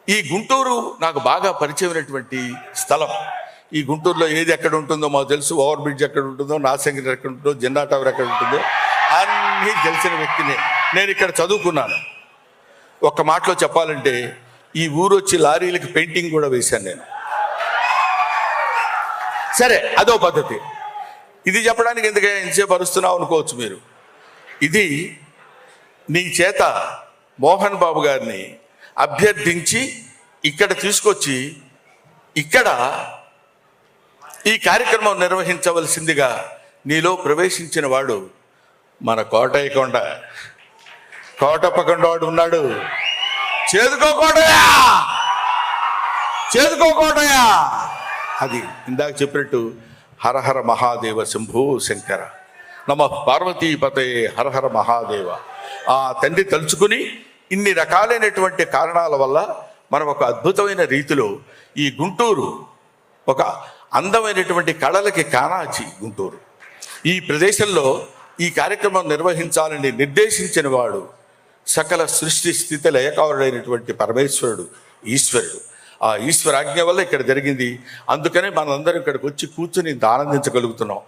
ఈ గుంటూరు నాకు బాగా పరిచయమైనటువంటి స్థలం. ఈ గుంటూరులో ఏది ఎక్కడ ఉంటుందో మాకు తెలుసు. ఓవర్ బ్రిడ్జ్ ఎక్కడ ఉంటుందో, నాగశంకర్ ఎక్కడ ఉంటుందో, జిన్నా టవర్ ఎక్కడ ఉంటుందో అన్నీ తెలిసిన వ్యక్తిని. నేను ఇక్కడ చదువుకున్నాను. ఒక్క మాటలో చెప్పాలంటే ఈ ఊరు వచ్చి లారీలకి పెయింటింగ్ కూడా వేశాను నేను. సరే, అదో పద్ధతి. ఇది చెప్పడానికి ఎందుకే ఎంతసేపు అరుస్తున్నావు అనుకోవచ్చు మీరు. ఇది నీ చేత మోహన్ బాబు గారిని అభ్యర్థించి ఇక్కడ తీసుకొచ్చి ఇక్కడ ఈ కార్యక్రమం నిర్వహించవలసిందిగా నీలో ప్రవేశించిన వాడు మన కోటయ్య కోటప్పకొండ వాడు ఉన్నాడు. చేదుకోకోటయా, చేదుకోకోటయా. అది ఇందాక చెప్పినట్టు హరహర మహాదేవ శంభూ శంకర నమ పార్వతీపతే హరహర మహాదేవ. ఆ తండ్రి తలుచుకుని ఇన్ని రకాలైనటువంటి కారణాల వల్ల మనం ఒక అద్భుతమైన రీతిలో ఈ గుంటూరు ఒక అందమైనటువంటి కళలకి కానాచి గుంటూరు. ఈ ప్రదేశంలో ఈ కార్యక్రమం నిర్వహించాలని నిర్దేశించిన వాడు సకల సృష్టి స్థితి లయకారుడైనటువంటి పరమేశ్వరుడు, ఈశ్వరుడు. ఆ ఈశ్వరాజ్ఞ వల్ల ఇక్కడ జరిగింది. అందుకనే మనందరం ఇక్కడికి వచ్చి కూర్చుని ఆనందించగలుగుతున్నాం.